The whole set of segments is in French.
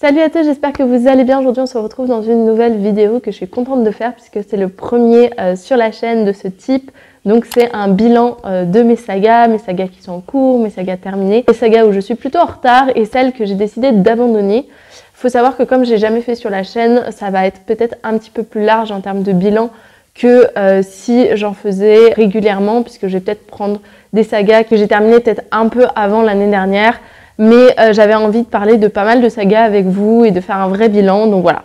Salut à tous, j'espère que vous allez bien. Aujourd'hui on se retrouve dans une nouvelle vidéo que je suis contente de faire puisque c'est le premier sur la chaîne de ce type. Donc c'est un bilan de mes sagas qui sont en cours, mes sagas terminées, les sagas où je suis plutôt en retard et celles que j'ai décidé d'abandonner. Faut savoir que comme j'ai jamais fait sur la chaîne, ça va être peut-être un petit peu plus large en termes de bilan que si j'en faisais régulièrement, puisque je vais peut-être prendre des sagas que j'ai terminées peut-être un peu avant l'année dernière. Mais j'avais envie de parler de pas mal de sagas avec vous et de faire un vrai bilan, donc voilà.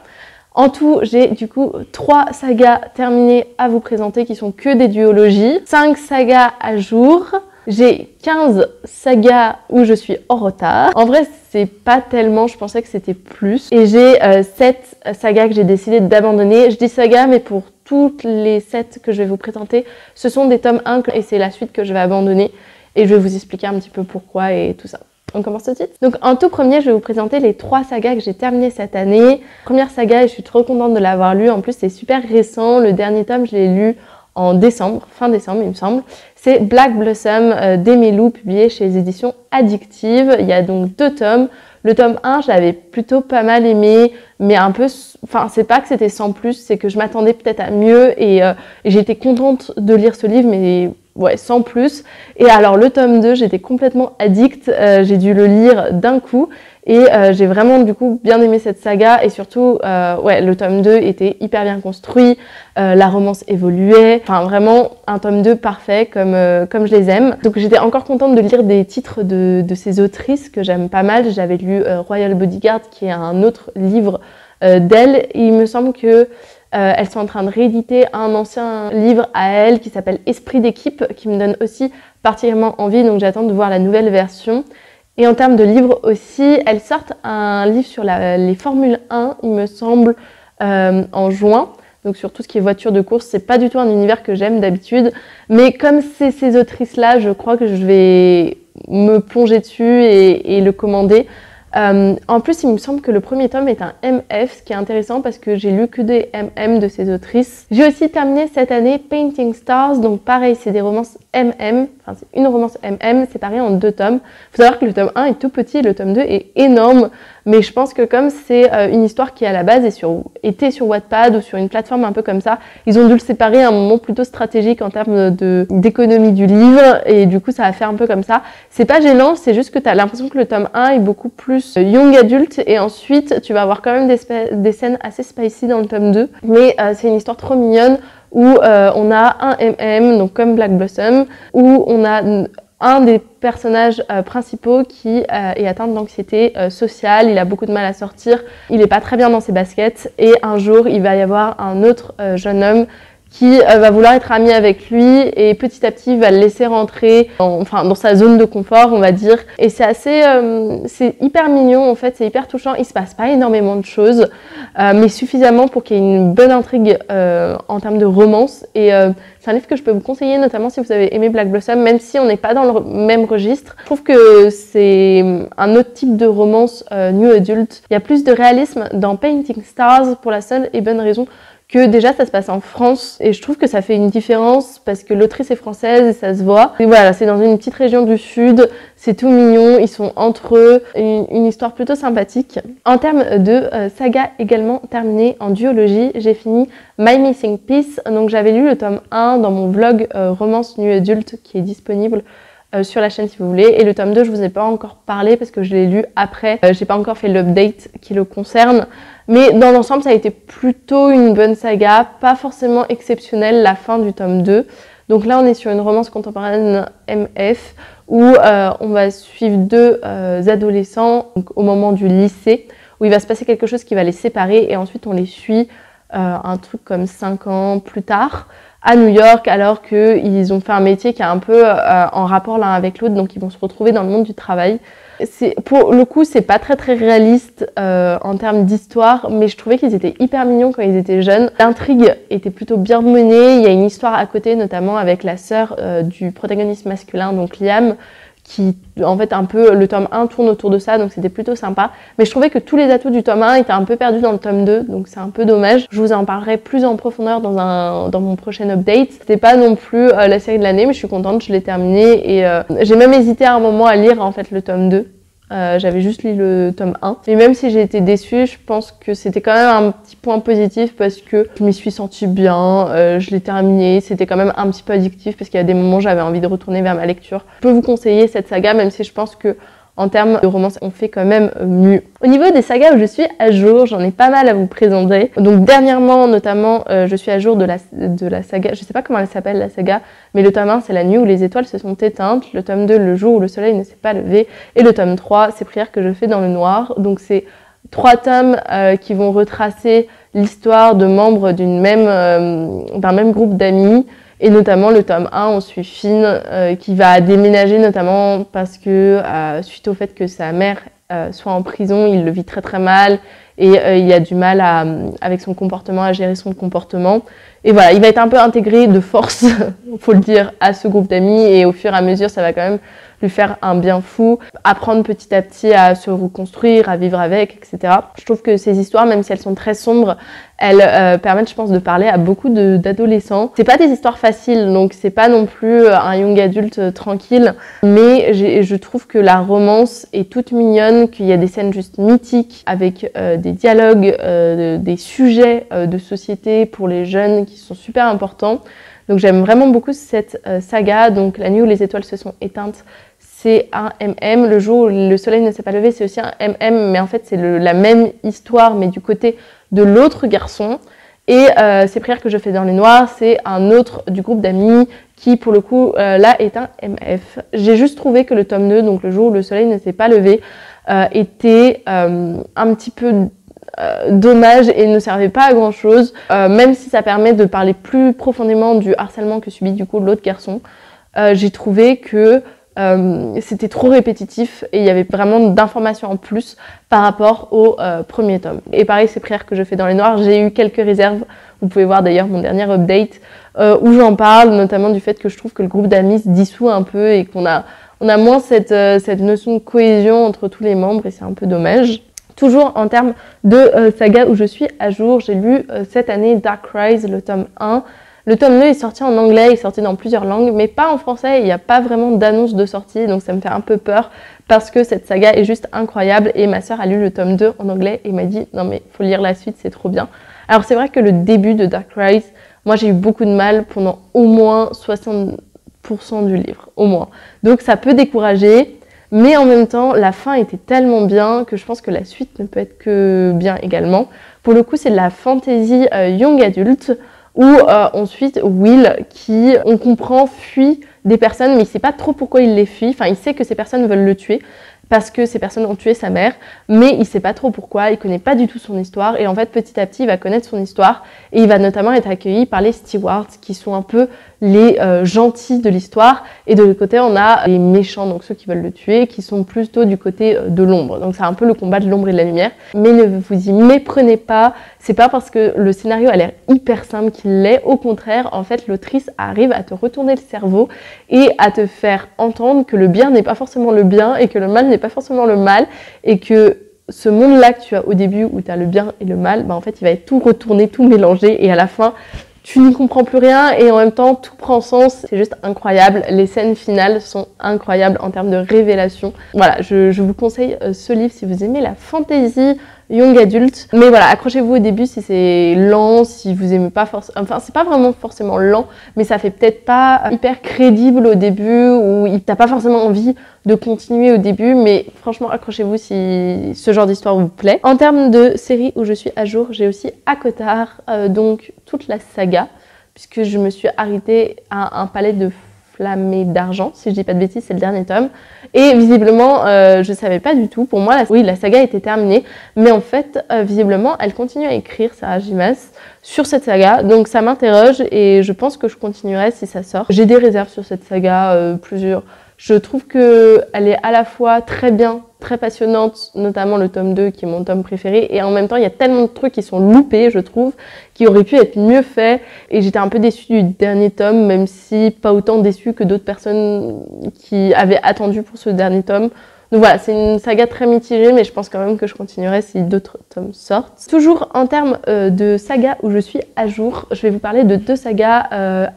En tout, j'ai du coup 3 sagas terminées à vous présenter qui sont que des duologies, 5 sagas à jour, j'ai 15 sagas où je suis en retard. En vrai, c'est pas tellement, je pensais que c'était plus. Et j'ai 7 sagas que j'ai décidé d'abandonner. Je dis sagas, mais pour toutes les 7 que je vais vous présenter, ce sont des tomes 1 et c'est la suite que je vais abandonner. Et je vais vous expliquer un petit peu pourquoi et tout ça. On commence tout de suite. Donc en tout premier, je vais vous présenter les 3 sagas que j'ai terminées cette année. Première saga, et je suis trop contente de l'avoir lu. En plus, c'est super récent. Le dernier tome, je l'ai lu en décembre, fin décembre, il me semble. C'est Black Blossom d'Aimé Lou, publié chez les éditions Addictive. Il y a donc 2 tomes. Le tome 1, je l'avais plutôt pas mal aimé, mais un peu... Enfin, c'est pas que c'était sans plus, c'est que je m'attendais peut-être à mieux et j'ai été contente de lire ce livre, mais... ouais, sans plus. Et alors le tome 2, j'étais complètement addict, j'ai dû le lire d'un coup et j'ai vraiment du coup bien aimé cette saga et surtout ouais, le tome 2 était hyper bien construit, la romance évoluait, enfin vraiment un tome 2 parfait comme je les aime. Donc j'étais encore contente de lire des titres de ces autrices que j'aime pas mal. J'avais lu Royal Bodyguard qui est un autre livre d'elle et il me semble que elles sont en train de rééditer un ancien livre à elles qui s'appelle Esprit d'équipe, qui me donne aussi particulièrement envie, donc j'attends de voir la nouvelle version. Et en termes de livres aussi, elles sortent un livre sur les Formule 1, il me semble, en juin. Donc sur tout ce qui est voiture de course, c'est pas du tout un univers que j'aime d'habitude. Mais comme c'est ces autrices-là, je crois que je vais me plonger dessus et le commander. En plus, il me semble que le premier tome est un MF, ce qui est intéressant parce que j'ai lu que des MM de ces autrices. J'ai aussi terminé cette année Painting Stars, donc pareil, c'est des romances MM, enfin c'est une romance MM séparée en 2 tomes. Il faut savoir que le tome 1 est tout petit et le tome 2 est énorme, mais je pense que comme c'est une histoire qui à la base était sur Wattpad ou sur une plateforme un peu comme ça, ils ont dû le séparer à un moment plutôt stratégique en termes d'économie du livre et du coup ça a fait un peu comme ça. C'est pas gênant, c'est juste que tu as l'impression que le tome 1 est beaucoup plus young adulte et ensuite tu vas avoir quand même des scènes assez spicy dans le tome 2, mais c'est une histoire trop mignonne où on a un MM, donc comme Black Blossom, où on a un des personnages principaux qui est atteint d'anxiété sociale, il a beaucoup de mal à sortir, il est pas très bien dans ses baskets et un jour il va y avoir un autre jeune homme qui va vouloir être ami avec lui et petit à petit va le laisser rentrer dans sa zone de confort, on va dire. Et c'est assez, c'est hyper mignon en fait, c'est hyper touchant. Il se passe pas énormément de choses, mais suffisamment pour qu'il y ait une bonne intrigue en termes de romance. Et c'est un livre que je peux vous conseiller, notamment si vous avez aimé Black Blossom, même si on n'est pas dans le même registre. Je trouve que c'est un autre type de romance new adult. Il y a plus de réalisme dans Painting Stars pour la seule et bonne raison que déjà ça se passe en France et je trouve que ça fait une différence parce que l'autrice est française et ça se voit. Et voilà, c'est dans une petite région du sud, c'est tout mignon, ils sont entre eux, une histoire plutôt sympathique. En termes de saga également terminée en duologie, j'ai fini My Missing Piece, donc j'avais lu le tome 1 dans mon vlog romance new adulte qui est disponible sur la chaîne si vous voulez, et le tome 2 je vous ai pas encore parlé parce que je l'ai lu après, j'ai pas encore fait l'update qui le concerne, mais dans l'ensemble ça a été plutôt une bonne saga, pas forcément exceptionnelle la fin du tome 2. Donc là on est sur une romance contemporaine MF où on va suivre 2 adolescents donc, au moment du lycée, où il va se passer quelque chose qui va les séparer et ensuite on les suit un truc comme 5 ans plus tard à New York, alors qu'ils ont fait un métier qui est un peu en rapport l'un avec l'autre, donc ils vont se retrouver dans le monde du travail. Pour le coup, c'est pas très réaliste en termes d'histoire, mais je trouvais qu'ils étaient hyper mignons quand ils étaient jeunes. L'intrigue était plutôt bien menée, il y a une histoire à côté, notamment avec la sœur du protagoniste masculin, donc Liam, qui, en fait, un peu, le tome 1 tourne autour de ça, donc c'était plutôt sympa. Mais je trouvais que tous les atouts du tome 1 étaient un peu perdus dans le tome 2, donc c'est un peu dommage. Je vous en parlerai plus en profondeur dans mon prochain update. C'était pas non plus la série de l'année, mais je suis contente, je l'ai terminée et j'ai même hésité à un moment à lire, en fait, le tome 2. J'avais juste lu le tome 1. Et même si j'ai été déçue, je pense que c'était quand même un petit point positif parce que je m'y suis sentie bien, je l'ai terminé, c'était quand même un petit peu addictif parce qu'il y a des moments où j'avais envie de retourner vers ma lecture. Je peux vous conseiller cette saga, même si je pense que en termes de romance, on fait quand même mieux. Au niveau des sagas où je suis à jour, j'en ai pas mal à vous présenter. Donc dernièrement, notamment, je suis à jour de la saga, je sais pas comment elle s'appelle la saga, mais le tome 1, c'est La nuit où les étoiles se sont éteintes. Le tome 2, Le jour où le soleil ne s'est pas levé. Et le tome 3, c'est Prières que je fais dans le noir. Donc c'est 3 tomes qui vont retracer l'histoire de membres d'un même groupe d'amis. Et notamment le tome 1, on suit Finn qui va déménager notamment parce que suite au fait que sa mère soit en prison, il le vit très très mal et il a du mal avec son comportement, à gérer son comportement. Et voilà, il va être un peu intégré de force, faut le dire, à ce groupe d'amis et au fur et à mesure, ça va quand même lui faire un bien fou, apprendre petit à petit à se reconstruire, à vivre avec, etc. Je trouve que ces histoires, même si elles sont très sombres, elles permettent, je pense, de parler à beaucoup d'adolescents. C'est pas des histoires faciles, donc c'est pas non plus un young adulte tranquille, mais je trouve que la romance est toute mignonne, qu'il y a des scènes juste mythiques, avec des dialogues, des sujets de société pour les jeunes qui sont super importants. Donc j'aime vraiment beaucoup cette saga, donc La nuit où les étoiles se sont éteintes, c'est un MM. Le jour où le soleil ne s'est pas levé, c'est aussi un MM, mais en fait c'est la même histoire, mais du côté de l'autre garçon. Et ces prières que je fais dans les noirs, c'est un autre du groupe d'amis qui, pour le coup, là est un MF. J'ai juste trouvé que le tome 2, donc Le jour où le soleil ne s'est pas levé, était un petit peu dommage et ne servait pas à grand chose, même si ça permet de parler plus profondément du harcèlement que subit du coup l'autre garçon. J'ai trouvé que c'était trop répétitif et il y avait vraiment d'informations en plus par rapport au premier tome. Et pareil, ces prières que je fais dans les noirs, j'ai eu quelques réserves. Vous pouvez voir d'ailleurs mon dernier update où j'en parle, notamment du fait que je trouve que le groupe d'amis se dissout un peu et qu'on a moins cette notion de cohésion entre tous les membres et c'est un peu dommage. Toujours en termes de saga où je suis à jour, j'ai lu cette année Dark Rise, le tome 1. Le tome 2 est sorti en anglais, il est sorti dans plusieurs langues, mais pas en français, il n'y a pas vraiment d'annonce de sortie, donc ça me fait un peu peur parce que cette saga est juste incroyable et ma sœur a lu le tome 2 en anglais et m'a dit « Non mais faut lire la suite, c'est trop bien ». Alors c'est vrai que le début de Dark Rise, moi j'ai eu beaucoup de mal pendant au moins 60% du livre, au moins. Donc ça peut décourager. Mais en même temps, la fin était tellement bien que je pense que la suite ne peut être que bien également. Pour le coup, c'est de la fantasy young adulte où ensuite Will, qui, on comprend, fuit des personnes, mais il ne sait pas trop pourquoi il les fuit. Enfin, il sait que ces personnes veulent le tuer parce que ces personnes ont tué sa mère, mais il ne sait pas trop pourquoi, il ne connaît pas du tout son histoire. Et en fait, petit à petit, il va connaître son histoire et il va notamment être accueilli par les stewards, qui sont un peu les gentils de l'histoire. Et de l'autre côté, on a les méchants, donc ceux qui veulent le tuer, qui sont plutôt du côté de l'ombre. Donc c'est un peu le combat de l'ombre et de la lumière. Mais ne vous y méprenez pas, c'est pas parce que le scénario a l'air hyper simple qu'il l'est. Au contraire, en fait, l'autrice arrive à te retourner le cerveau et à te faire entendre que le bien n'est pas forcément le bien et que le mal n'est pas forcément le mal et que ce monde-là que tu as au début où tu as le bien et le mal, bah en fait, il va être tout retourné, tout mélangé et à la fin, tu n'y comprends plus rien et en même temps, tout prend sens. C'est juste incroyable. Les scènes finales sont incroyables en termes de révélation. Voilà, je vous conseille ce livre si vous aimez la fantasy young adulte. Mais voilà, accrochez-vous au début si c'est lent, si vous aimez pas forcément... Enfin, c'est pas vraiment forcément lent, mais ça fait peut-être pas hyper crédible au début ou t'as pas forcément envie de continuer au début, mais franchement, accrochez-vous si ce genre d'histoire vous plaît. En termes de série où je suis à jour, j'ai aussi ACOTAR, donc toute la saga, puisque je me suis arrêtée à un palais de flamme d'argent, si je dis pas de bêtises, c'est le dernier tome. Et visiblement, je savais pas du tout. Pour moi, la saga était terminée, mais en fait, visiblement, elle continue à écrire, Sarah J. Maas, sur cette saga. Donc ça m'interroge et je pense que je continuerai si ça sort. J'ai des réserves sur cette saga, plusieurs. Je trouve qu'elle est à la fois très bien, très passionnante, notamment le tome 2 qui est mon tome préféré, et en même temps il y a tellement de trucs qui sont loupés, je trouve, qui auraient pu être mieux faits, et j'étais un peu déçue du dernier tome, même si pas autant déçue que d'autres personnes qui avaient attendu pour ce dernier tome. Donc voilà, c'est une saga très mitigée, mais je pense quand même que je continuerai si d'autres tomes sortent. Toujours en termes de saga où je suis à jour, je vais vous parler de 2 sagas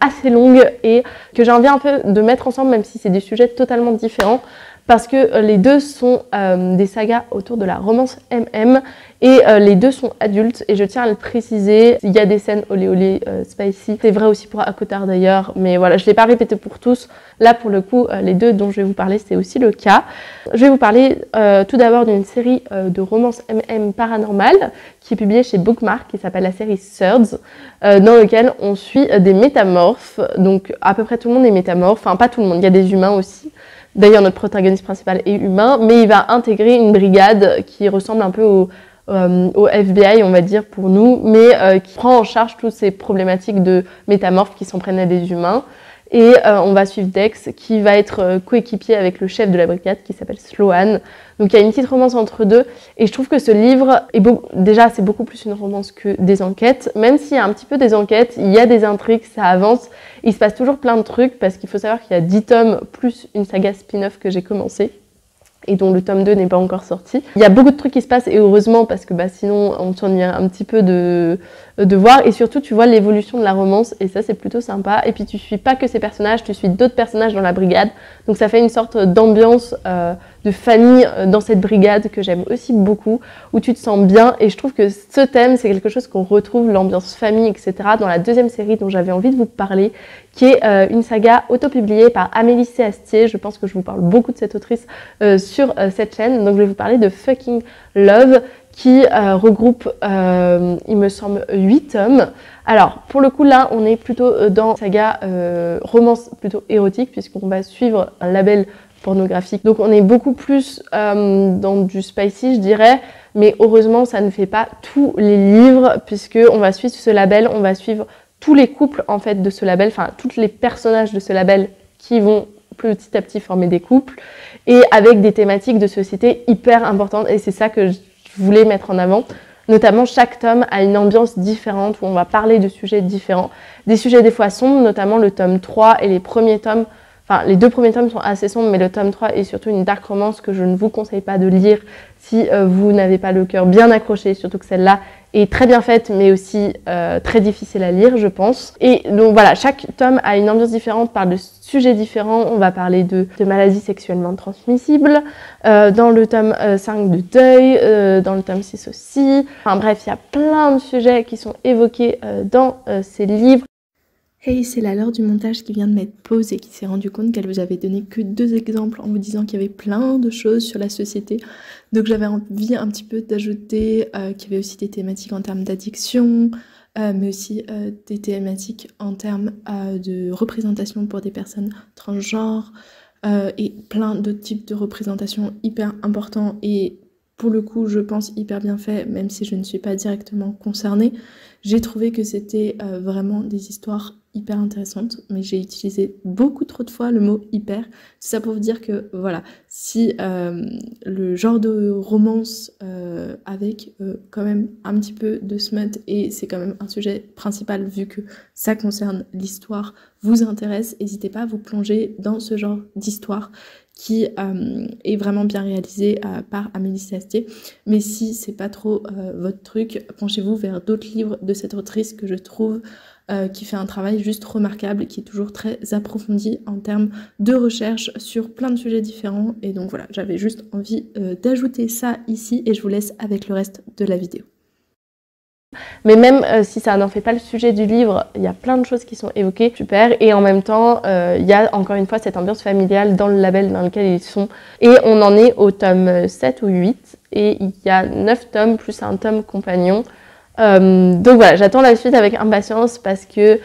assez longues et que j'ai envie un peu de mettre ensemble, même si c'est des sujets totalement différents, parce que les deux sont des sagas autour de la romance MM et les deux sont adultes et je tiens à le préciser, il y a des scènes olé olé spicy, c'est vrai aussi pour Akotar d'ailleurs, mais voilà, je ne l'ai pas répété pour tous. Là pour le coup, les deux dont je vais vous parler, c'est aussi le cas. Je vais vous parler tout d'abord d'une série de romance MM paranormale qui est publiée chez Bookmark, qui s'appelle la série Thirds, dans lequel on suit des métamorphes, donc à peu près tout le monde est métamorphe, enfin pas tout le monde, il y a des humains aussi. D'ailleurs notre protagoniste principal est humain, mais il va intégrer une brigade qui ressemble un peu au FBI, on va dire pour nous, mais qui prend en charge toutes ces problématiques de métamorphes qui s'en prennent à des humains. Et on va suivre Dex qui va être coéquipier avec le chef de la brigade qui s'appelle Sloan. Donc il y a une petite romance entre deux et je trouve que ce livre est déjà c'est beaucoup plus une romance que des enquêtes. Même s'il y a un petit peu des enquêtes, il y a des intrigues, ça avance. Il se passe toujours plein de trucs parce qu'il faut savoir qu'il y a 10 tomes plus une saga spin-off que j'ai commencé et dont le tome 2 n'est pas encore sorti. Il y a beaucoup de trucs qui se passent et heureusement parce que sinon on s'ennuie un petit peu de voir et surtout tu vois l'évolution de la romance et ça c'est plutôt sympa et puis tu suis pas que ces personnages, tu suis d'autres personnages dans la brigade donc ça fait une sorte d'ambiance de famille dans cette brigade que j'aime aussi beaucoup où tu te sens bien et je trouve que ce thème c'est quelque chose qu'on retrouve, l'ambiance famille etc. dans la deuxième série dont j'avais envie de vous parler qui est une saga auto-publiée par Amélie C. Astier. Je pense que je vous parle beaucoup de cette autrice sur cette chaîne. Donc je vais vous parler de Fucking Love qui regroupe, il me semble, 8 tomes. Alors pour le coup là, on est plutôt dans saga romance plutôt érotique puisqu'on va suivre un label pornographique. Donc on est beaucoup plus dans du spicy, je dirais. Mais heureusement, ça ne fait pas tous les livres puisqu'on va suivre ce label, on va suivre tous les couples en fait de ce label, enfin tous les personnages de ce label qui vont petit à petit former des couples et avec des thématiques de société hyper importantes et c'est ça que je voulais mettre en avant. Notamment chaque tome a une ambiance différente où on va parler de sujets différents, des sujets des fois sombres, notamment le tome 3 et les premiers tomes, enfin les 2 premiers tomes sont assez sombres mais le tome 3 est surtout une dark romance que je ne vous conseille pas de lire si vous n'avez pas le cœur bien accroché, surtout que celle-là est très bien faite mais aussi très difficile à lire je pense. Et donc voilà, chaque tome a une ambiance différente, parle de sujets différents, on va parler de maladies sexuellement transmissibles, dans le tome 5 de deuil, dans le tome 6 aussi, enfin bref il y a plein de sujets qui sont évoqués dans ces livres. Hey, c'est la Laure du montage qui vient de mettre pause et qui s'est rendu compte qu'elle vous avait donné que 2 exemples en vous disant qu'il y avait plein de choses sur la société. Donc j'avais envie un petit peu d'ajouter qu'il y avait aussi des thématiques en termes d'addiction, mais aussi des thématiques en termes de représentation pour des personnes transgenres et plein d'autres types de représentations hyper importants et pour le coup je pense hyper bien fait même si je ne suis pas directement concernée. J'ai trouvé que c'était vraiment des histoires hyper intéressantes, mais j'ai utilisé beaucoup trop de fois le mot hyper. C'est ça pour vous dire que voilà, si le genre de romance avec quand même un petit peu de smut, et c'est quand même un sujet principal vu que ça concerne l'histoire, vous intéresse, n'hésitez pas à vous plonger dans ce genre d'histoire qui est vraiment bien réalisé par Amélie C. Astier. Mais si c'est pas trop votre truc, penchez-vous vers d'autres livres de cette autrice que je trouve qui fait un travail juste remarquable, qui est toujours très approfondi en termes de recherche sur plein de sujets différents. Et donc voilà, j'avais juste envie d'ajouter ça ici et je vous laisse avec le reste de la vidéo. Mais même si ça n'en fait pas le sujet du livre, il y a plein de choses qui sont évoquées, super, et en même temps, il y a encore une fois cette ambiance familiale dans le label dans lequel ils sont, et on en est au tome 7 ou 8, et il y a 9 tomes plus un tome compagnon. Donc voilà, j'attends la suite avec impatience parce que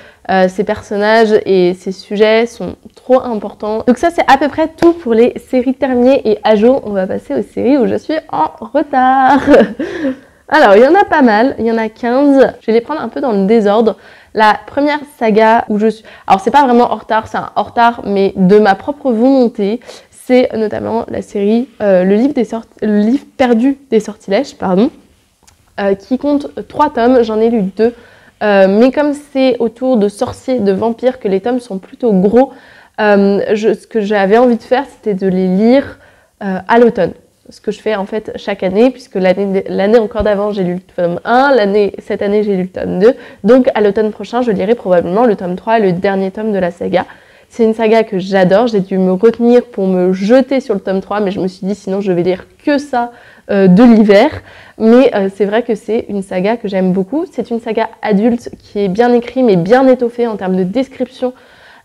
ces personnages et ces sujets sont trop importants. Donc ça c'est à peu près tout pour les séries terminées et à jour, on va passer aux séries où je suis en retard. Alors il y en a pas mal, il y en a 15, je vais les prendre un peu dans le désordre. La première saga où je suis... Alors c'est pas vraiment en retard, c'est un en retard mais de ma propre volonté. C'est notamment la série le livre perdu des sortilèges, pardon. Qui compte 3 tomes, j'en ai lu 2, mais comme c'est autour de sorciers, de vampires, que les tomes sont plutôt gros, ce que j'avais envie de faire, c'était de les lire à l'automne. Ce que je fais en fait chaque année, puisque l'année encore d'avant, j'ai lu le tome 1, cette année, j'ai lu le tome 2, donc à l'automne prochain, je lirai probablement le tome 3 et le dernier tome de la saga. C'est une saga que j'adore, j'ai dû me retenir pour me jeter sur le tome 3, mais je me suis dit sinon je vais lire que ça de l'hiver. Mais c'est vrai que c'est une saga que j'aime beaucoup. C'est une saga adulte qui est bien écrite mais bien étoffée en termes de description,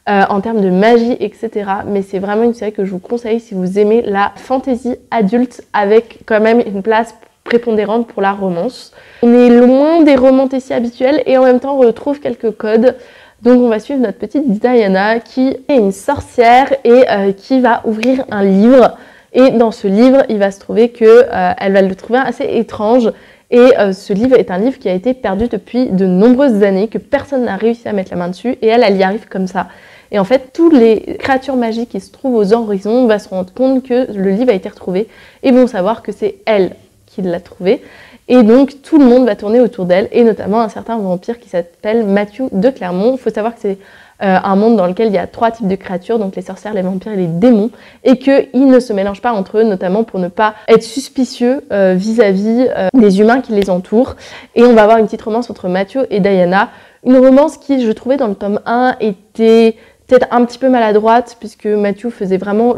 en termes de magie, etc. Mais c'est vraiment une série que je vous conseille si vous aimez la fantasy adulte avec quand même une place prépondérante pour la romance. On est loin des romantici habituels et en même temps on retrouve quelques codes. Donc on va suivre notre petite Diana qui est une sorcière et qui va ouvrir un livre. Et dans ce livre, il va se trouver que elle va le trouver assez étrange. Et ce livre est un livre qui a été perdu depuis de nombreuses années, que personne n'a réussi à mettre la main dessus. Et elle y arrive comme ça. Et en fait, toutes les créatures magiques qui se trouvent aux horizons vont se rendre compte que le livre a été retrouvé et vont savoir que c'est elle qui l'a trouvé. Et donc, tout le monde va tourner autour d'elle, et notamment un certain vampire qui s'appelle Matthew de Clermont. Il faut savoir que c'est un monde dans lequel il y a 3 types de créatures, donc les sorcières, les vampires et les démons, et qu'ils ne se mélangent pas entre eux, notamment pour ne pas être suspicieux vis-à-vis des humains qui les entourent. Et on va avoir une petite romance entre Matthew et Diana, une romance qui, je trouvais, dans le tome 1, était peut-être un petit peu maladroite, puisque Matthew faisait vraiment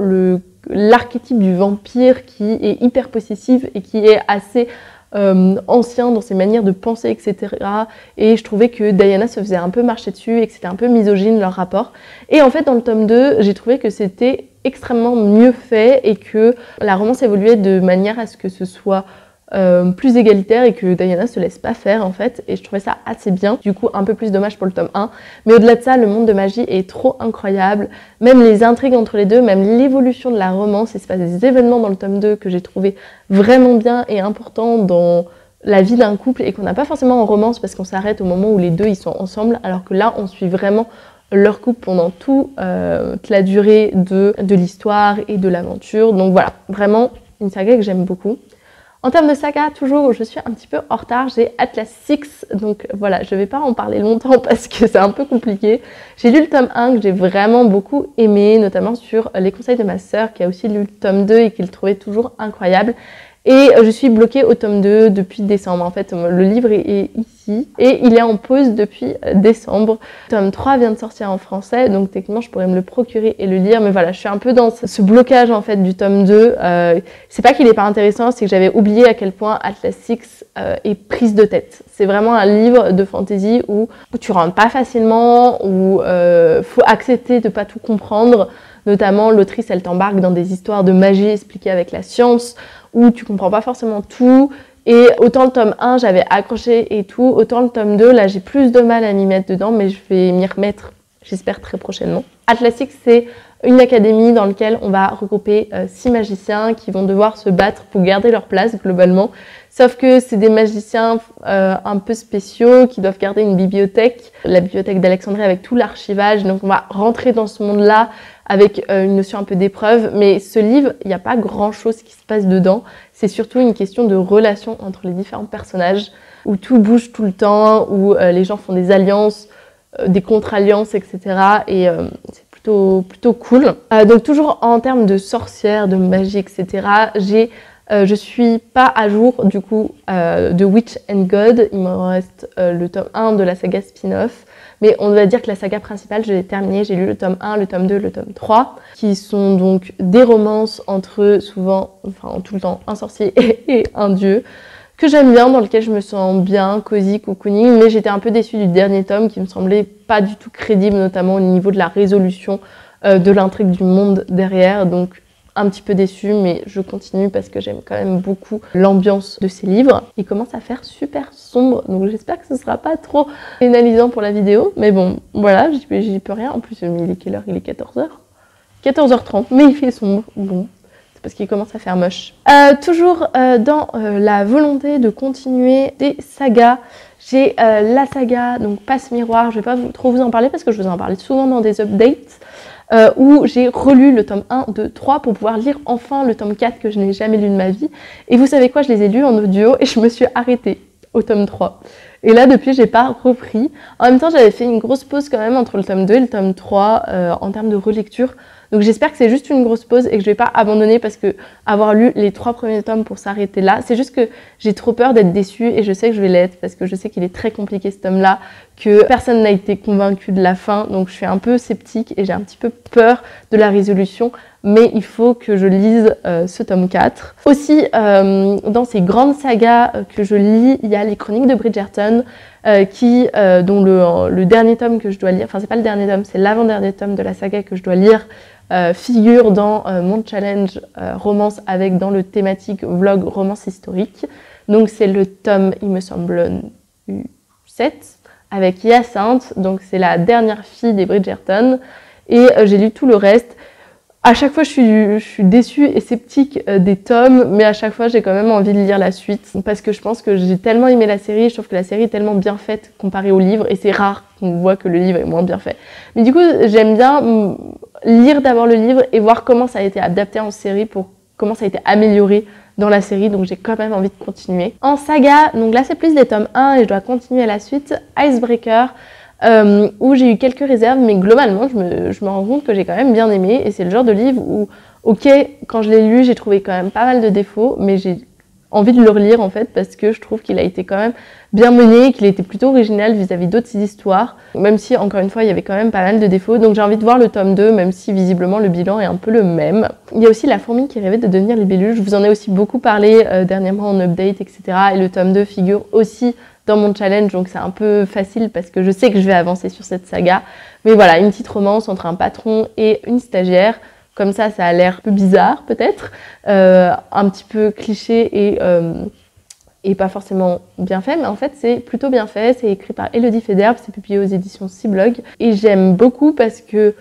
l'archétype du vampire qui est hyper possessif et qui est assez ancien dans ses manières de penser, etc. Et je trouvais que Diana se faisait un peu marcher dessus et que c'était un peu misogyne leur rapport. Et en fait, dans le tome 2, j'ai trouvé que c'était extrêmement mieux fait et que la romance évoluait de manière à ce que ce soit plus égalitaire et que Diana se laisse pas faire en fait, et je trouvais ça assez bien. Du coup, un peu plus dommage pour le tome 1, mais au-delà de ça, le monde de magie est trop incroyable, même les intrigues entre les deux, même l'évolution de la romance. Il se passe des événements dans le tome 2 que j'ai trouvé vraiment bien et importants dans la vie d'un couple et qu'on n'a pas forcément en romance parce qu'on s'arrête au moment où les deux ils sont ensemble, alors que là on suit vraiment leur couple pendant toute la durée de l'histoire et de l'aventure. Donc voilà, vraiment une saga que j'aime beaucoup. En termes de saga, toujours, je suis un petit peu en retard, j'ai Atlas Six, donc voilà, je vais pas en parler longtemps parce que c'est un peu compliqué. J'ai lu le tome 1 que j'ai vraiment beaucoup aimé, notamment sur les conseils de ma sœur qui a aussi lu le tome 2 et qui le trouvait toujours incroyable. Et je suis bloquée au tome 2 depuis décembre. En fait, le livre est ici et il est en pause depuis décembre. Le tome 3 vient de sortir en français, donc techniquement je pourrais me le procurer et le lire. Mais voilà, je suis un peu dans ce blocage en fait du tome 2. C'est pas qu'il est pas intéressant, c'est que j'avais oublié à quel point Atlas Six est prise de tête. C'est vraiment un livre de fantasy où tu rentres pas facilement, où faut accepter de pas tout comprendre. Notamment, l'autrice, elle t'embarque dans des histoires de magie expliquées avec la science, où tu comprends pas forcément tout. Et autant le tome 1, j'avais accroché et tout, autant le tome 2, là, j'ai plus de mal à m'y mettre dedans, mais je vais m'y remettre, j'espère, très prochainement. Atlas Six, c'est une académie dans laquelle on va regrouper 6 magiciens qui vont devoir se battre pour garder leur place, globalement. Sauf que c'est des magiciens un peu spéciaux qui doivent garder une bibliothèque, la bibliothèque d'Alexandrie avec tout l'archivage. Donc on va rentrer dans ce monde-là avec une notion un peu d'épreuve. Mais ce livre, il n'y a pas grand-chose qui se passe dedans. C'est surtout une question de relation entre les différents personnages, où tout bouge tout le temps, où les gens font des alliances, des contre-alliances, etc. Et c'est plutôt cool. Donc toujours en termes de sorcières, de magie, etc. Je suis pas à jour du coup de Witch and God. Il me reste le tome 1 de la saga spin-off. Mais on va dire que la saga principale, je l'ai terminée. J'ai lu le tome 1, le tome 2, le tome 3, qui sont donc des romances entre souvent, enfin tout le temps, un sorcier et un dieu, que j'aime bien, dans lequel je me sens bien, cosy, cocooning, mais j'étais un peu déçue du dernier tome qui me semblait pas du tout crédible, notamment au niveau de la résolution de l'intrigue du monde derrière. Donc un petit peu déçue, mais je continue parce que j'aime quand même beaucoup l'ambiance de ces livres. Il commence à faire super sombre, donc j'espère que ce sera pas trop pénalisant pour la vidéo. Mais bon, voilà, j'y peux rien. En plus, il est quelle heure? Il est 14h. 14h30, mais il fait sombre. Bon, c'est parce qu'il commence à faire moche. Toujours dans la volonté de continuer des sagas, j'ai la saga donc Passe Miroir. Je vais pas trop vous en parler parce que je vous en parle souvent dans des updates. Où j'ai relu le tome 1, 2, 3 pour pouvoir lire enfin le tome 4 que je n'ai jamais lu de ma vie. Et vous savez quoi, je les ai lus en audio et je me suis arrêtée au tome 3. Et là, depuis, j'ai pas repris. En même temps, j'avais fait une grosse pause quand même entre le tome 2 et le tome 3 en termes de relecture. Donc j'espère que c'est juste une grosse pause et que je vais pas abandonner parce que avoir lu les 3 premiers tomes pour s'arrêter là, c'est juste que j'ai trop peur d'être déçue et je sais que je vais l'être parce que je sais qu'il est très compliqué ce tome-là, que personne n'a été convaincu de la fin, donc je suis un peu sceptique et j'ai un petit peu peur de la résolution, mais il faut que je lise ce tome 4. Aussi, dans ces grandes sagas que je lis, il y a les Chroniques de Bridgerton, dont le dernier tome que je dois lire, enfin c'est pas le dernier tome, c'est l'avant-dernier tome de la saga que je dois lire, figure dans mon challenge romance avec dans le thématique vlog romance historique. Donc c'est le tome, il me semble, 7, avec Hyacinthe, donc c'est la dernière fille des Bridgerton, et j'ai lu tout le reste. À chaque fois, je suis déçue et sceptique des tomes, mais à chaque fois, j'ai quand même envie de lire la suite parce que je pense que j'ai tellement aimé la série, je trouve que la série est tellement bien faite comparée au livre et c'est rare qu'on voit que le livre est moins bien fait. Mais du coup, j'aime bien lire d'abord le livre et voir comment ça a été adapté en série, comment ça a été amélioré dans la série, donc j'ai quand même envie de continuer. En saga, donc là c'est plus des tomes 1 et je dois continuer la suite, Icebreaker, où j'ai eu quelques réserves, mais globalement je me rends compte que j'ai quand même bien aimé et c'est le genre de livre où, ok, quand je l'ai lu, j'ai trouvé quand même pas mal de défauts, mais j'ai envie de le relire en fait parce que je trouve qu'il a été quand même bien mené, qu'il était plutôt original vis-à-vis d'autres histoires, même si encore une fois il y avait quand même pas mal de défauts, donc j'ai envie de voir le tome 2, même si visiblement le bilan est un peu le même. Il y a aussi La fourmi qui rêvait de devenir libellule, je vous en ai aussi beaucoup parlé dernièrement en update, etc. Et le tome 2 figure aussi dans mon challenge, donc c'est un peu facile parce que je sais que je vais avancer sur cette saga. Mais voilà, une petite romance entre un patron et une stagiaire. Comme ça a l'air un peu bizarre peut-être, un petit peu cliché et pas forcément bien fait, mais en fait c'est plutôt bien fait. C'est écrit par Elodie Federbe, c'est publié aux éditions Ciblog. Et j'aime beaucoup parce que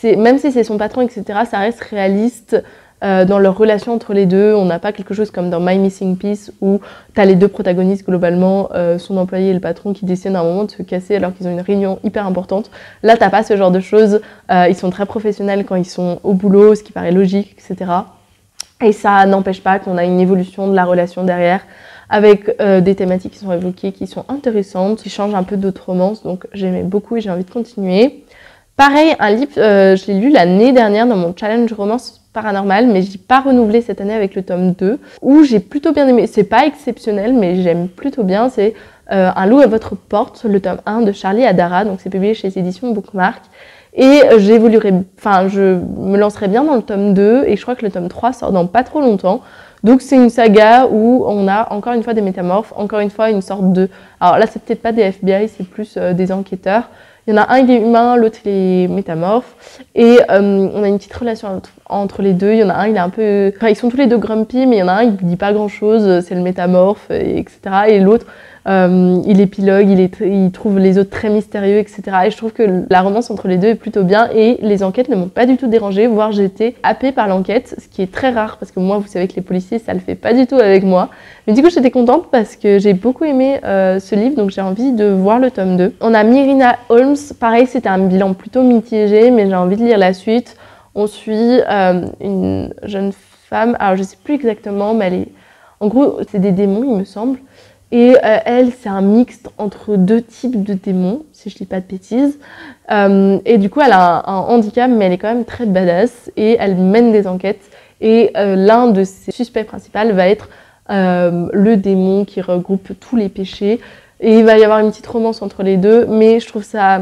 même si c'est son patron, etc., ça reste réaliste. Dans leur relation entre les deux, on n'a pas quelque chose comme dans My Missing Piece où t'as les deux protagonistes globalement, son employé et le patron qui décident à un moment de se casser alors qu'ils ont une réunion hyper importante. Là t'as pas ce genre de choses, ils sont très professionnels quand ils sont au boulot, ce qui paraît logique, etc. Et ça n'empêche pas qu'on a une évolution de la relation derrière avec des thématiques qui sont évoquées, qui sont intéressantes, qui changent un peu d'autres romances, donc j'aimais beaucoup et j'ai envie de continuer. Pareil, un livre, je l'ai lu l'année dernière dans mon challenge romance paranormal, mais je l'ai pas renouvelé cette année avec le tome 2, où j'ai plutôt bien aimé. C'est pas exceptionnel, mais j'aime plutôt bien. C'est Un loup à votre porte, le tome 1 de Charlie Adara, donc c'est publié chez les éditions Bookmark. Et je me lancerai bien dans le tome 2, et je crois que le tome 3 sort dans pas trop longtemps. Donc c'est une saga où on a encore une fois des métamorphes, encore une fois une sorte de... Alors là c'est peut-être pas des FBI, c'est plus des enquêteurs. Il y en a un, il est humain, l'autre, il est métamorphe. Et on a une petite relation entre les deux. Il y en a un, il est un peu... Enfin, ils sont tous les deux grumpy, mais il y en a un, il dit pas grand-chose, c'est le métamorphe, etc. Et l'autre, il épilogue, il trouve les autres très mystérieux, etc. Et je trouve que la romance entre les deux est plutôt bien. Et les enquêtes ne m'ont pas du tout dérangée, voire j'ai été happée par l'enquête, ce qui est très rare, parce que moi, vous savez que les policiers, ça le fait pas du tout avec moi. Mais du coup, j'étais contente parce que j'ai beaucoup aimé ce livre, donc j'ai envie de voir le tome 2. On a Myrina Holmes, pareil, c'était un bilan plutôt mitigé, mais j'ai envie de lire la suite. On suit une jeune femme, alors je sais plus exactement, mais elle est... En gros, c'est des démons, il me semble. Et elle, c'est un mixte entre deux types de démons, si je dis pas de bêtises. Et du coup, elle a un handicap, mais elle est quand même très badass. Et elle mène des enquêtes. Et l'un de ses suspects principaux va être le démon qui regroupe tous les péchés. Et il va y avoir une petite romance entre les deux. Mais je trouve ça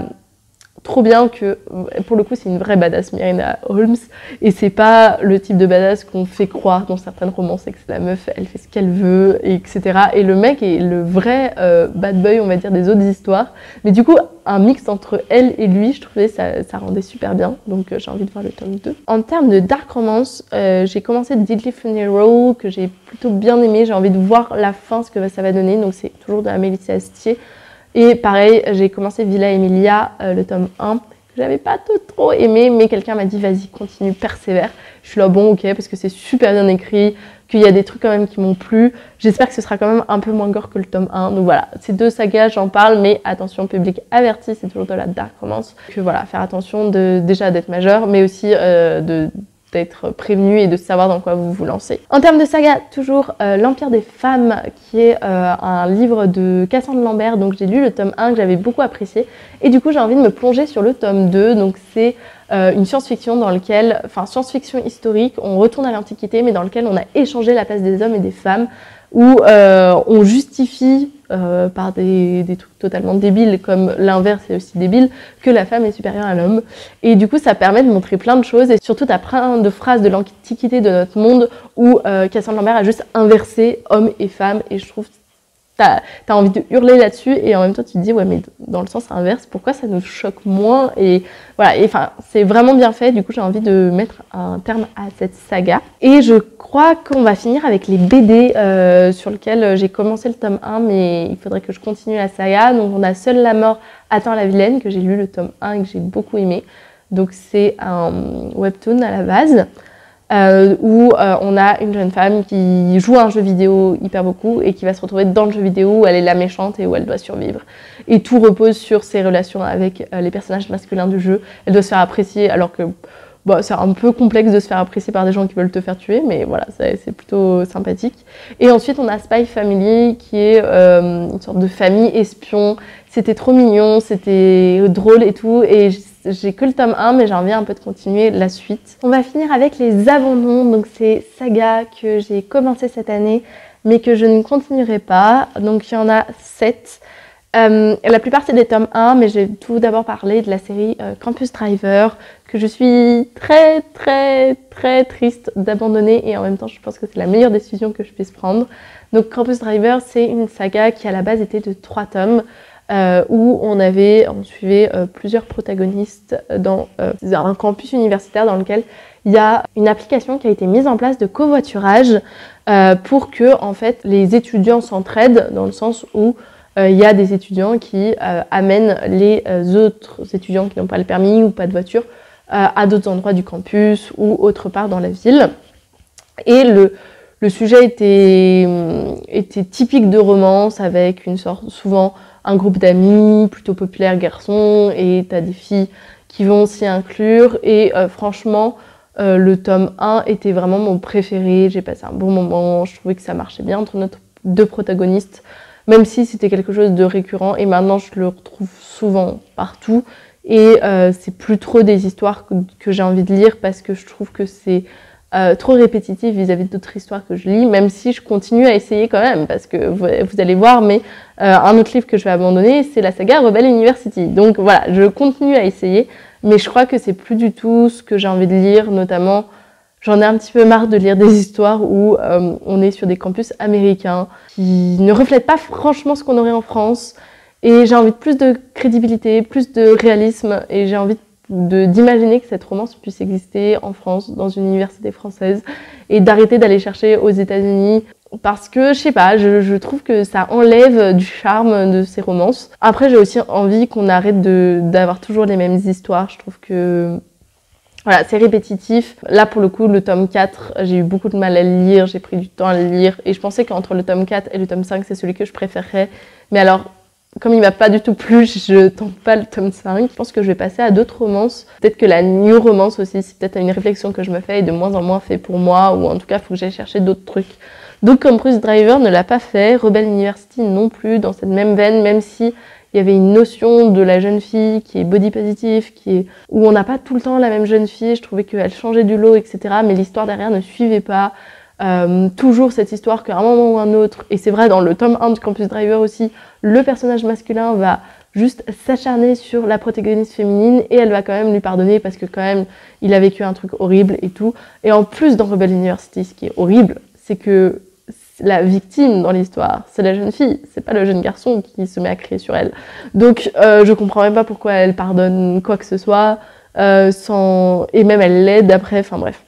trop bien que, pour le coup, c'est une vraie badass, Myrina Holmes, et c'est pas le type de badass qu'on fait croire dans certaines romances, et que la meuf, elle fait ce qu'elle veut, etc. Et le mec est le vrai bad boy, on va dire, des autres histoires. Mais du coup, un mix entre elle et lui, je trouvais ça rendait super bien, donc j'ai envie de voir le tome 2. En termes de dark romance, j'ai commencé Deadly Funeral, que j'ai plutôt bien aimé, j'ai envie de voir la fin, ce que ça va donner, donc c'est toujours de la Mélissa Astier. Et pareil, j'ai commencé Villa Emilia, le tome 1, que j'avais pas trop aimé, mais quelqu'un m'a dit vas-y, continue, persévère. Je suis là, bon, ok, parce que c'est super bien écrit, qu'il y a des trucs quand même qui m'ont plu. J'espère que ce sera quand même un peu moins gore que le tome 1. Donc voilà, ces deux sagas, j'en parle, mais attention, public averti, c'est toujours de la dark romance. Que voilà, faire attention déjà d'être majeur, mais aussi de d'être prévenu et de savoir dans quoi vous vous lancez. En termes de saga, toujours L'Empire des femmes, qui est un livre de Cassandre Lambert. Donc j'ai lu le tome 1 que j'avais beaucoup apprécié et du coup j'ai envie de me plonger sur le tome 2. Donc c'est une science-fiction dans lequel, enfin science-fiction historique, on retourne à l'Antiquité mais dans lequel on a échangé la place des hommes et des femmes, où on justifie par des trucs totalement débiles, comme l'inverse est aussi débile, que la femme est supérieure à l'homme. Et du coup, ça permet de montrer plein de choses, et surtout, t'as plein de phrases de l'Antiquité, de notre monde, où Cassandre Lambert a juste inversé hommes et femmes, et je trouve t'as envie de hurler là-dessus, et en même temps, tu te dis, ouais, mais dans le sens inverse, pourquoi ça nous choque moins? Et voilà, et enfin, c'est vraiment bien fait, du coup, j'ai envie de mettre un terme à cette saga. Et je crois qu'on va finir avec les BD sur lesquels j'ai commencé le tome 1, mais il faudrait que je continue la saga. Donc, on a Seule la mort atteint la vilaine, que j'ai lu le tome 1 et que j'ai beaucoup aimé. Donc, c'est un webtoon à la base. Où on a une jeune femme qui joue à un jeu vidéo hyper beaucoup et qui va se retrouver dans le jeu vidéo où elle est la méchante et où elle doit survivre. Et tout repose sur ses relations avec les personnages masculins du jeu. Elle doit se faire apprécier alors que bon, c'est un peu complexe de se faire apprécier par des gens qui veulent te faire tuer, mais voilà, c'est plutôt sympathique. Et ensuite, on a Spy Family, qui est une sorte de famille espion. C'était trop mignon, c'était drôle et tout, et j'ai que le tome 1, mais j'ai envie un peu de continuer la suite. On va finir avec les abandons, donc c'est saga que j'ai commencé cette année, mais que je ne continuerai pas. Donc il y en a 7. La plupart c'est des tomes 1, mais j'ai tout d'abord parlé de la série Campus Driver, que je suis très triste d'abandonner, et en même temps je pense que c'est la meilleure décision que je puisse prendre. Donc Campus Driver, c'est une saga qui à la base était de 3 tomes, où on suivait plusieurs protagonistes dans un campus universitaire dans lequel il y a une application qui a été mise en place de covoiturage pour que en fait les étudiants s'entraident, dans le sens où il y a des étudiants qui amènent les autres étudiants qui n'ont pas le permis ou pas de voiture à d'autres endroits du campus ou autre part dans la ville. Et le sujet était typique de romance, avec une sorte, souvent un groupe d'amis plutôt populaires garçons, et t'as des filles qui vont s'y inclure. Et franchement, le tome 1 était vraiment mon préféré. J'ai passé un bon moment, je trouvais que ça marchait bien entre nos 2 protagonistes, même si c'était quelque chose de récurrent, et maintenant je le retrouve souvent partout. Et c'est plus trop des histoires que j'ai envie de lire, parce que je trouve que c'est trop répétitif vis-à-vis d'autres histoires que je lis, même si je continue à essayer quand même, parce que vous allez voir, mais un autre livre que je vais abandonner, c'est la saga Rebel University. Donc voilà, je continue à essayer, mais je crois que c'est plus du tout ce que j'ai envie de lire. Notamment, j'en ai un petit peu marre de lire des histoires où on est sur des campus américains qui ne reflètent pas franchement ce qu'on aurait en France, et j'ai envie de plus de crédibilité, plus de réalisme, et j'ai envie d'imaginer que cette romance puisse exister en France, dans une université française, et d'arrêter d'aller chercher aux États-Unis, parce que, je sais pas, je trouve que ça enlève du charme de ces romances. Après, j'ai aussi envie qu'on arrête d'avoir toujours les mêmes histoires. Je trouve que voilà, c'est répétitif. Là, pour le coup, le tome 4, j'ai eu beaucoup de mal à le lire, j'ai pris du temps à le lire, et je pensais qu'entre le tome 4 et le tome 5, c'est celui que je préférerais. Mais alors, comme il m'a pas du tout plu, je tente pas le tome 5. Je pense que je vais passer à d'autres romances. Peut-être que la new romance aussi, c'est peut-être une réflexion que je me fais, et de moins en moins fait pour moi, ou en tout cas, il faut que j'aille chercher d'autres trucs. Donc Campus Driver ne l'a pas fait, Rebel University non plus, dans cette même veine, même si il y avait une notion de la jeune fille qui est body positive, où on n'a pas tout le temps la même jeune fille. Je trouvais qu'elle changeait du lot, etc. Mais l'histoire derrière ne suivait pas. Toujours cette histoire qu'à un moment ou un autre, et c'est vrai dans le tome 1 de Campus Driver aussi, le personnage masculin va juste s'acharner sur la protagoniste féminine, et elle va quand même lui pardonner parce que quand même il a vécu un truc horrible et tout. Et en plus, dans Rebel University, ce qui est horrible, c'est que la victime dans l'histoire, c'est la jeune fille, c'est pas le jeune garçon qui se met à crier sur elle. Donc je comprends même pas pourquoi elle pardonne quoi que ce soit, et même elle l'aide après, enfin bref.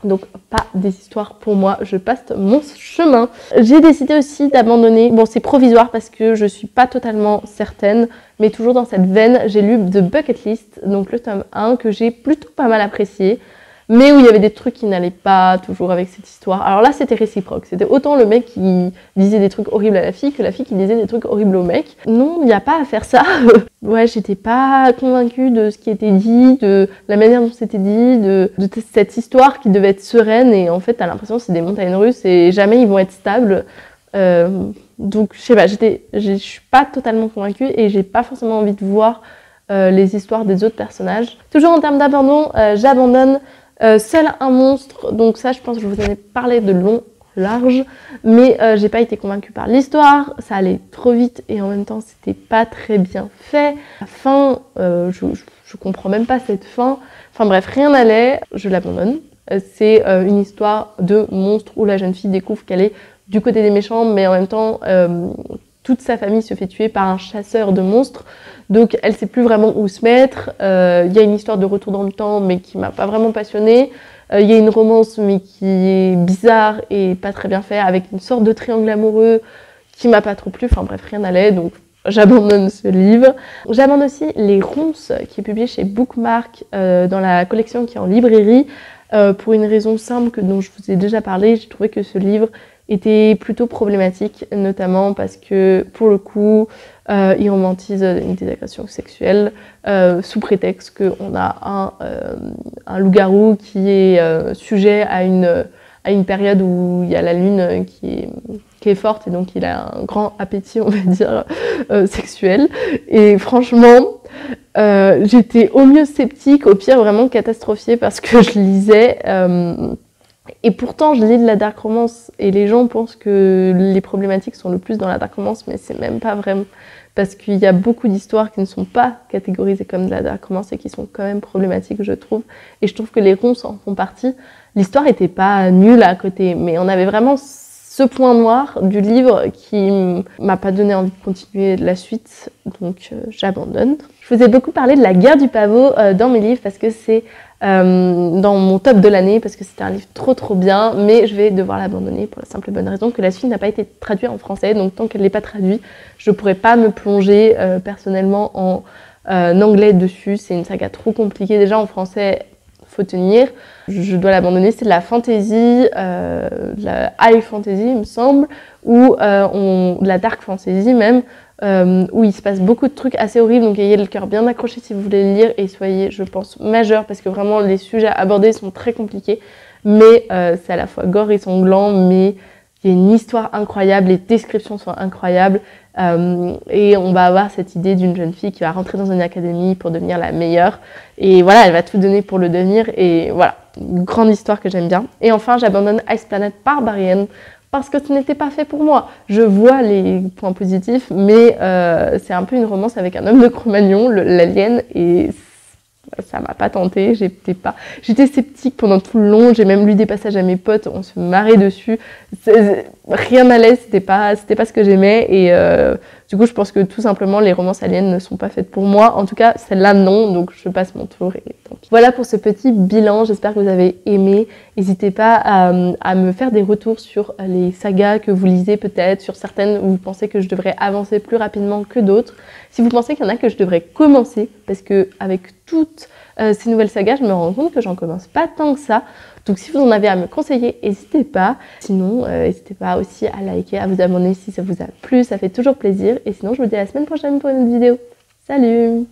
Donc pas des histoires pour moi, je passe mon chemin. J'ai décidé aussi d'abandonner, bon c'est provisoire parce que je suis pas totalement certaine, mais toujours dans cette veine, j'ai lu The Bucket List, donc le tome 1, que j'ai plutôt pas mal apprécié, mais où il y avait des trucs qui n'allaient pas toujours avec cette histoire. Alors là, c'était réciproque. C'était autant le mec qui disait des trucs horribles à la fille que la fille qui disait des trucs horribles au mec. Non, il n'y a pas à faire ça. Ouais, j'étais pas convaincue de ce qui était dit, de la manière dont c'était dit, de cette histoire qui devait être sereine, et en fait, t'as l'impression que c'est des montagnes russes et jamais ils vont être stables. Donc, je sais pas, je suis pas totalement convaincue et j'ai pas forcément envie de voir les histoires des autres personnages. Toujours en termes d'abandon, j'abandonne Seul un monstre. Donc ça, je pense que je vous en ai parlé de long, large, mais j'ai pas été convaincue par l'histoire. Ça allait trop vite et en même temps, c'était pas très bien fait. La fin, je comprends même pas cette fin. Enfin bref, rien n'allait, je l'abandonne. C'est une histoire de monstre où la jeune fille découvre qu'elle est du côté des méchants, mais en même temps, toute sa famille se fait tuer par un chasseur de monstres. Donc elle sait plus vraiment où se mettre. Il y a une histoire de retour dans le temps, mais qui m'a pas vraiment passionnée. Il y a une romance, mais qui est bizarre et pas très bien fait, avec une sorte de triangle amoureux qui m'a pas trop plu. Enfin bref, rien n'allait, donc j'abandonne ce livre. J'abandonne aussi Les Ronces, qui est publié chez Bookmark, dans la collection qui est en librairie, pour une raison simple dont je vous ai déjà parlé. J'ai trouvé que ce livre était plutôt problématique, notamment parce que, pour le coup, il romantise une désagression sexuelle sous prétexte qu'on a un loup-garou qui est sujet à une période où il y a la lune qui est forte et donc il a un grand appétit, on va dire, sexuel. Et franchement, j'étais au mieux sceptique, au pire vraiment catastrophiée parce que je lisais... Et pourtant, je lis de la dark romance et les gens pensent que les problématiques sont le plus dans la dark romance, mais c'est même pas vraiment. Parce qu'il y a beaucoup d'histoires qui ne sont pas catégorisées comme de la dark romance et qui sont quand même problématiques, je trouve. Et je trouve que Les Ronces en font partie. L'histoire était pas nulle à côté, mais on avait vraiment ce point noir du livre qui m'a pas donné envie de continuer la suite, donc j'abandonne. Je vous ai beaucoup parlé de La Guerre du Pavot dans mes livres parce que c'est dans mon top de l'année, parce que c'était un livre trop bien, mais je vais devoir l'abandonner pour la simple et bonne raison que la suite n'a pas été traduite en français, donc tant qu'elle n'est pas traduite, je ne pourrais pas me plonger personnellement en anglais dessus. C'est une saga trop compliquée, déjà en français, faut tenir. Je dois l'abandonner. C'est de la fantasy, de la high fantasy, il me semble, ou de la dark fantasy même, où il se passe beaucoup de trucs assez horribles. Donc ayez le cœur bien accroché si vous voulez le lire et soyez, je pense, majeur parce que vraiment les sujets abordés sont très compliqués. Mais c'est à la fois gore et sanglant, mais il y a une histoire incroyable, les descriptions sont incroyables. Et on va avoir cette idée d'une jeune fille qui va rentrer dans une académie pour devenir la meilleure. Et voilà, elle va tout donner pour le devenir. Et voilà, une grande histoire que j'aime bien. Et enfin, j'abandonne Ice Planet Barbarian parce que ce n'était pas fait pour moi. Je vois les points positifs, mais c'est un peu une romance avec un homme de Cro-Magnon, l'alien, et ça m'a pas tenté. J'étais sceptique pendant tout le long. J'ai même lu des passages à mes potes, on se marrait dessus. Rien n'allait, c'était pas ce que j'aimais. Et du coup, je pense que tout simplement, les romances aliens ne sont pas faites pour moi. En tout cas, celle-là, non. Donc, je passe mon tour et tant pis. Voilà pour ce petit bilan. J'espère que vous avez aimé. N'hésitez pas à me faire des retours sur les sagas que vous lisez peut-être, sur certaines où vous pensez que je devrais avancer plus rapidement que d'autres. Si vous pensez qu'il y en a que je devrais commencer, parce que avec toutes ces nouvelles sagas, je me rends compte que j'en commence pas tant que ça. Donc si vous en avez à me conseiller, n'hésitez pas. Sinon, n'hésitez pas aussi à liker, à vous abonner si ça vous a plu, ça fait toujours plaisir. Et sinon, je vous dis à la semaine prochaine pour une autre vidéo. Salut!